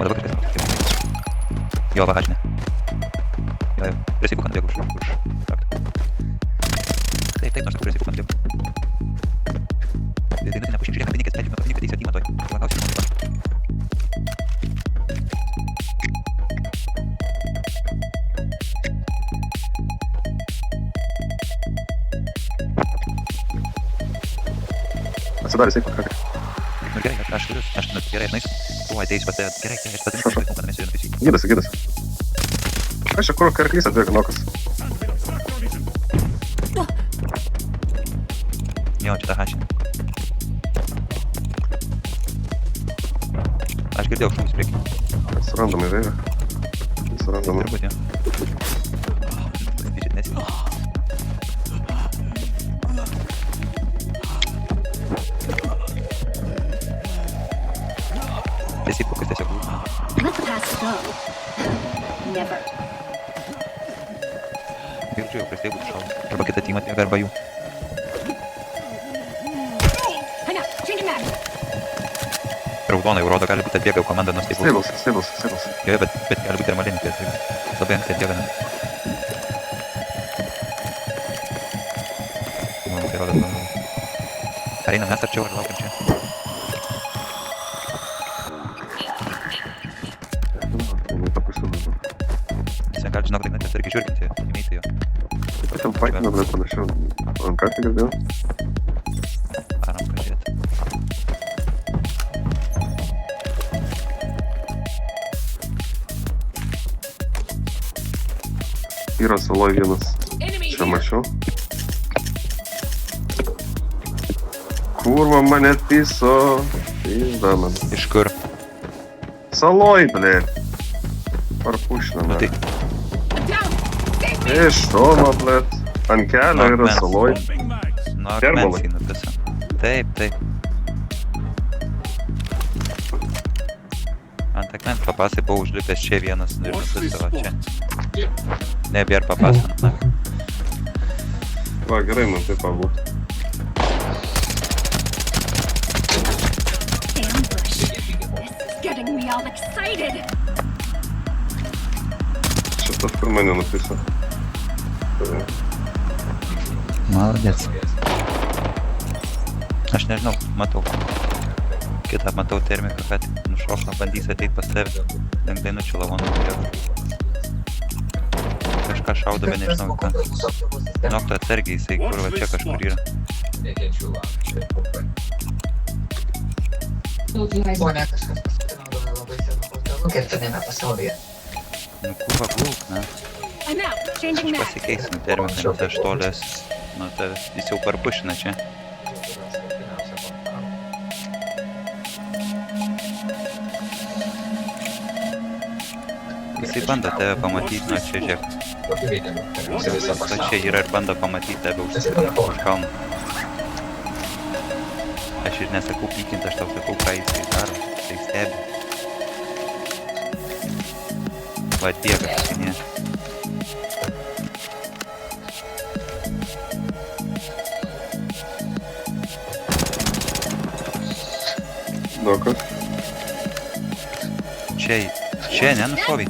O dabar kažkas. Jo, va, aš ne. Jo, prie seikų kantrėk už raktą. Taip, nors prie seikų kantrėk. Dainutė nepašink, žiūrėk, apininkės, peržiūrėk, apininkės, teisė atimą toj. Langausiu, žinau, Atsidarė seifą, ką? nu gerai, aš turiu, gerai, aš nueisiu. Tu ateisiu pas tave, gerai, aš padarysiu, kad mes jau nupėsiu. Gydasi. Aš čia kur karklys atbėga nokas. Jo, čia ta hašė. Aš girdėjau šūvis priekį. Surandam į vėją. Surandam. Turbūt, jo. Pasidžiat nesi. Tiesiai kokias tiesiog būtų. Let the past go. Never. Girdžiu, jau prieš tai būtų šalia. Arba kita team atbėga, arba jų. Enough. Changing mag. Raudona jau rodo, gali būti atbėga jau komanda, nors tai būtų. Stables. Jo, bet gali būti ir malinis, tai labai anksti atbėga. Manau, tai rodo. Ar einam mes arčiau, ar laukiam čia? Jis negali žinok, dainatės irgi žiūrkinti, įmeiti jo. Taip pat ten faitina, bet panašiau. Ant ką tai girdėjau? Aram kažėt. Yra saloj vienas. Čia mačiau. Kurva mane piso. Pizda man. Iš kur? Saloj, blėt. Parpušinam. Nu tai, Iš šono, blėt. Ant kelio yra saloj. nu Kerbalai. akmens eina visa. Taip. Ant akmens papasai buvo užlipęs čia vienas ir visas savo čia. Nebėr papasai. Va, gerai, man taip pabūt. Ambush. This is getting me all excited. Šitas kur mane nupiso. Maladėts. Aš nežinau, matau. Kitą matau termiką, kad nušokno bandys ateit pas tave. Link dainučių lavonų turėjau. Kažką šaudo, bet nežinau ką. Nokto atsargiai, jisai kur va čia kažkur yra. Ponia kažkas paskutino labai senų kertinėme pasaulyje. Nu kurva glūk, na. I'm out. Changing Aš mag. pasikeisiu termiką, nes aš tolės nuo tavęs. Jis jau parpušina čia. Jisai bando tave pamatyti, nu čia žiūrėk. O čia yra ir bando pamatyti tave už kalno. Aš ir nesakau pykinti, aš tau sakau, ką jisai daro. Tai stebi. Va atbėga, pasinė. Nokas. Čia, nenušoviai.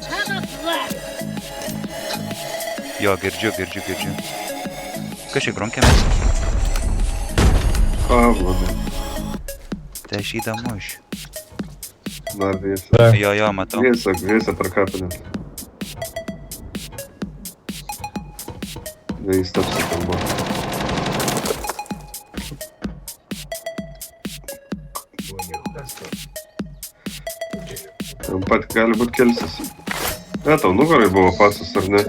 Jo, girdžiu. Kas čia gronkėmės? A, vladai. Tai aš įdomu iš. Dar dviese. Jo, matau. Dviese per kapinę. Dviejai stapsi ten buvo. Ten pat gali būt kelsis. Ne, tau nugarai buvo pasas, ar ne?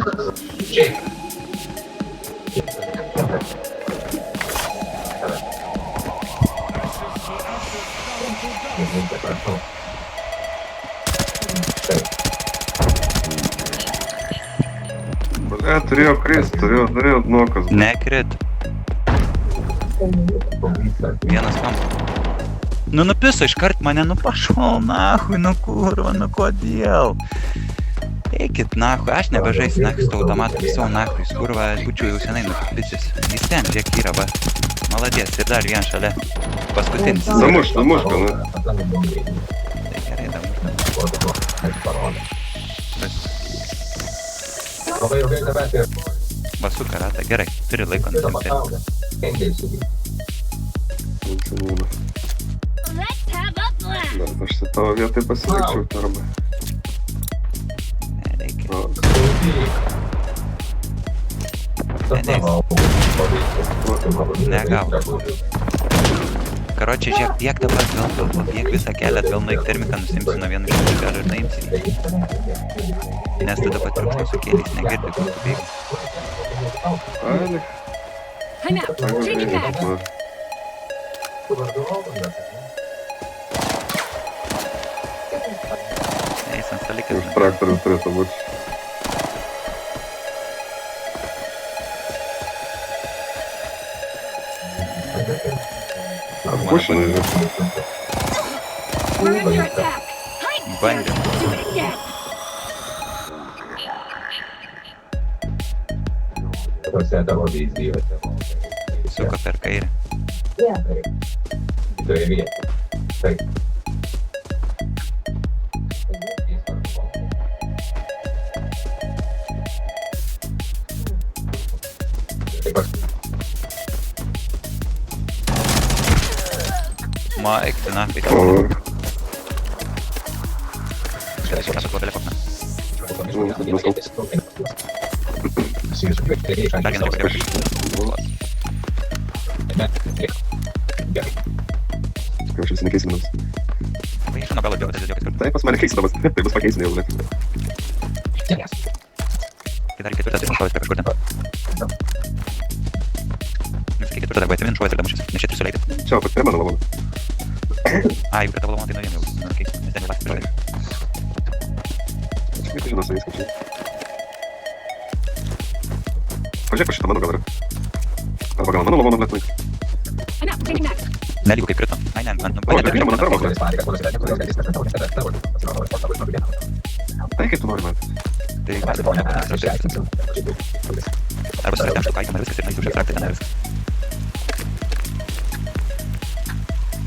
Bля, turėjo krist, turėjo nokas. Nekrit. Vienas kampas. Nu nupiso iškart mane, nu pašol nahui, nu kurva, nu kodėl? Eikit nahui, aš nebežaisiu nahui su automatu, visau nahui, kurva, aš būčiau jau senai nupisis. Jis ten, žiūrėk, yra, va. Maladės, ir dar vien šalia. Paskutinis. Damuška, nu. Tai gerai, damuška. Labai ilgai nemetė. Basuka ratą, gerai, turi laiko nusimti. Let's have a blast. Dar aš su tavo vietai pasilikčiau tarmą. Nereikia. O, Negau. Karočią, žiūrėk, bieg dabar, gal, bieg visą kelią, gal nueik termiką nusimsi nuo vieno iš tų gal ir naimsi. Nes tu dabar triukšmo sukėlys, negirdi, kur tu bėgi. ai, I'm out. Changing back. Eis ant stalikės. už traktorių turėtų būti. Pušinai, žinai. We're under attack. Hide, Bandė. do it again. Suko per kairę. Maik, tu nafig. O, Suko per okna. aš visi nekeisinams. Iš mano galo džiaugiasi kartu. Tai pas mane keisinamas, tai bus pakeisinė jau. Kai dar ketvirtas tai šovės kažkur ten. Nes kai ketvirtas arba atsimin šovės ir damušis, nes čia turi suleidyti. Čia, prie mano lavono. Ai, prie tavo lavon tai nuėjom jau. Okay. Nes ten jau vasarą prižaidė. Kaip tu žinau su jais, kaip čia. Pažiūrėk, aš šitą mano gal yra. Arba gal mano lavono blėt laik. I'm out. Changing back. Nelygu kaip krito. Ai, ne, man O, tai čia mano tarmo. Tai kaip tu nori man. Tai arba susirasti ant štukaitį, man viskas ir naisiu už ekstraktą, ten viskas.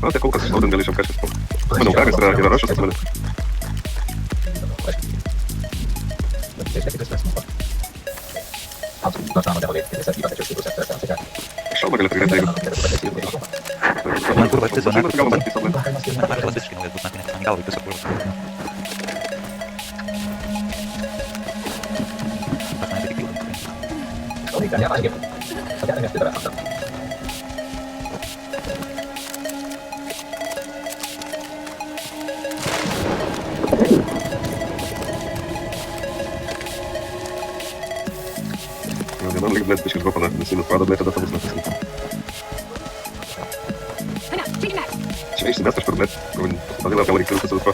Na, tai kol kas išnaudant galėčiau kažkas. Manau, karas yra rašas pas mane. Šalmą gali pridėti, jeigu. Man kurva štai zona. Gal man tiesiog. Man šalas visiškai naujas bus, man galvai tiesiog kurva. Pas mane tai tik pildas. Vienam lyg blėt biškis dropą nusimės pradą blėt, tada tavus metus. I'm out. Changing back. Čia išsimest kažkur blėt, padėlą gal reikėtų su dropą.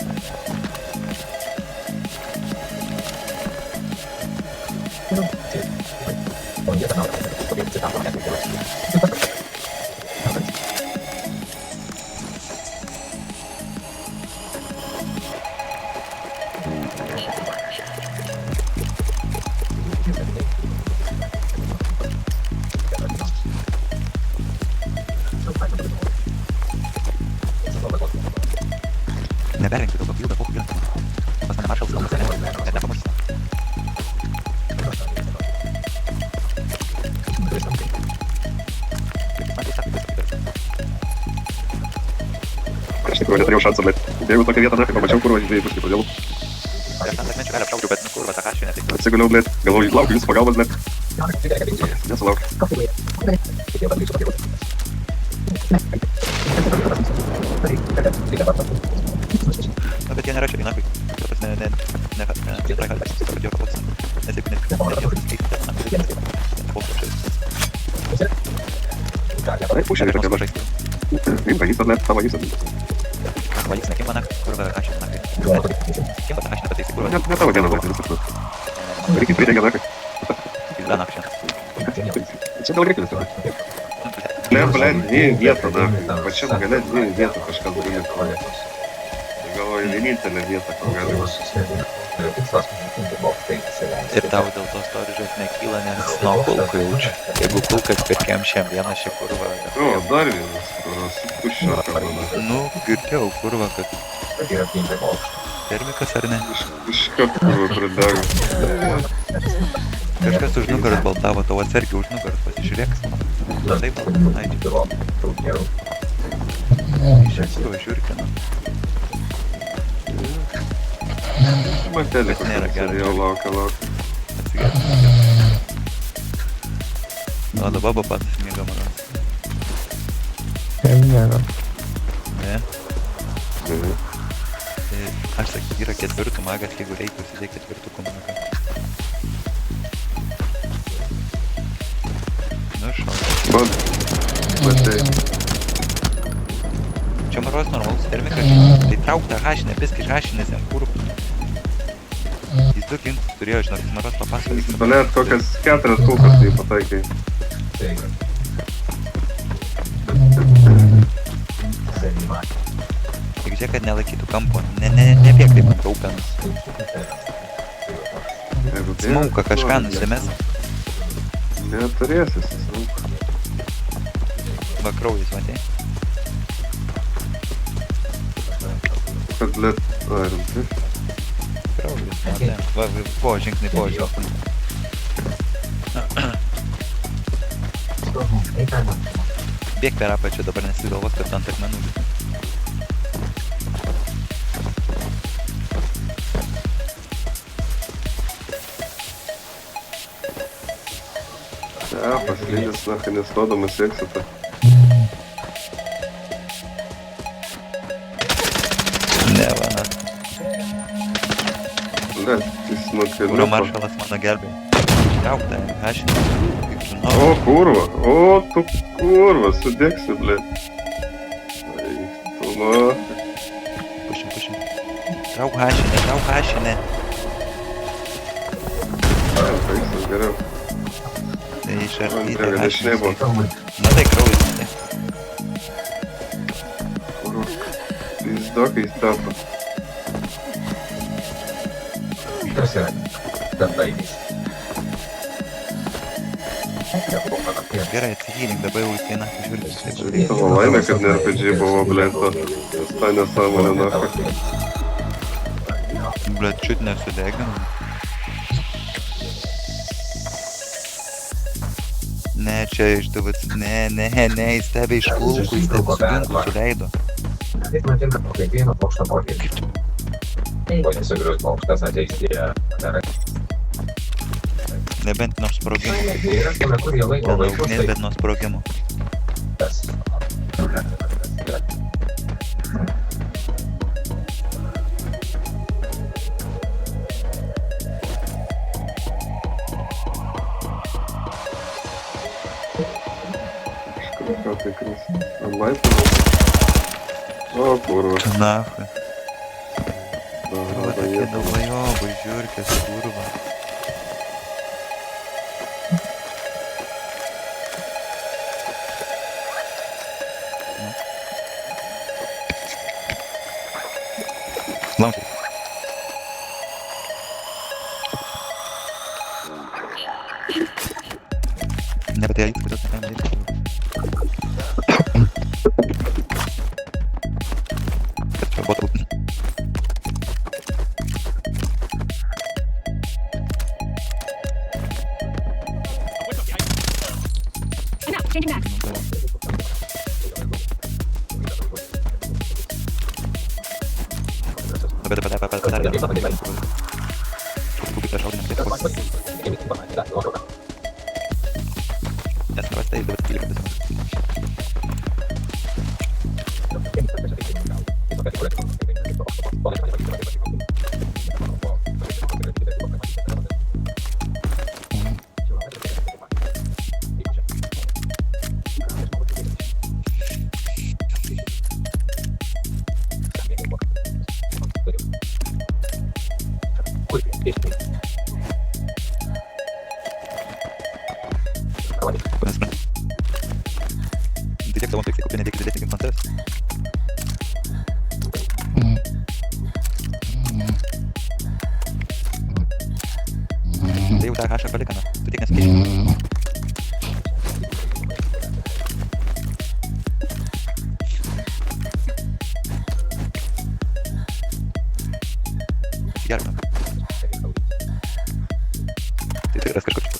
Neperrinkti daug apjūdą, kokį pildą. Pas mane maršalas kalbas, net nepamušęs. Aš tikrųjų neturėjau šansą, blėt. Jeigu tokią vietą nafik pamačiau, kur važiuoju puškį, todėl Prieš tą segmenčių gali apšaudžiu, bet nu kurva, tą kašį netik. atsigaliau, blėt. Galvoju, laukiu jūsų pagalbos, blėt. Nesulaukiu. Na, bet jie nėra čia vienakui. Nepradėjo kaplotis. Nes jeigu Tai puškį tokia blėt. Kaip pažįsta, blėt, tavo įsat. Valys nekim mane, kurva, kašį nenakai. Kim tą kašį nepataisi, kurva. Ne tavo diena, blėt, viskas. Reikia pridėti nafik. Pizda nakšė. Čia dėl reikia viskas. Blėt, dvi vietą, nafik. Pačiam gale dvi vietą kažkas daryti. Galvoju, vienintelė vieta, kur galima. Ir tau dėl to storžės nekyla, nes nuo kulkų jaučiu. Jeigu kulkas pirkiam šiam vieną šį kurvą. O, dar vienas, kuros tuščia kalbama. Nu, girdėjau kurvą, kad Termikas ar ne? Iš karto pridaro. Kažkas už nugaros baltavo, tau atsargiai už nugaros pasižiūrėk. Taip, ai, išėkstu, žiūrkinu. Matelikas nėra gerai. jau laukia. O dabar papas miega manas. Nėra. Ne? Tai aš sakyk, yra ketvirtų magas, jeigu reikia, užsidėk ketvirtų komuniką. Nu, šau. Matai. Čia maros normalus termikas, tai trauk tą hašinę, pisk iš hašinės ant kurų. Jis du ginklus turėjo, žinok, jis maros papasakos. Blėt, kokias 4 kulkas tai pataikai. Tik žiūrėk, kad nelaikytų kampo, nebėg taip ant raupenus. Smauka kažką nusimes, Neturėsi, smauka. va kraujas, matei? Kad blėt, ai, rimtai. Kraujas, matei? Va, po žingsnį. Bėg per apačią, dabar nesigalvos, kad ant akmenų. Ja, paslydęs, nakai, nestodamas eksitą. Ne, va, na. Blėt, jis Kūro nukeliu. maršalas mano gelbė. Trauk tą hašinę, kaip žinau. O, kurva, tu kurva, sudėksi, blėt. Ai, tu nu. Pušim. Trauk hašinę. Ai, baigsis geriau. Tai išardyti Andrėga, dešinė buvo. Matai, kraujas, tai. Kurva. Pizdokai tapo. Gerai, atsihylink, dabar jau ateina, žiūrėk. Tavo laimė, kad ne RPG buvo, blėt, to. Nes ta nesąmonė, nafai. Blet, čiut nesudeginam. Ne, čia iš tavas, ne, jis tebe iš kulkų, jis tebe su ginklu suleido. Nebent nuo sprogimo. Ten ugnies, bet nuo sprogimo. Ką tai kris? Laipą? O, kurva. Tu nafai. Va, Va, tokie dalvajobai, žiūrkės, kurva. Laukiai. Nepatai, kodėl negalime daryti. Kad čia botų. Enough, changing back. Tiek tavo tiksliai kopinė tiek didesnė kaip man tavęs. Tai jau tą hašą palikana, tu tik neskaičiai. geras. Tai tikras kažkoks.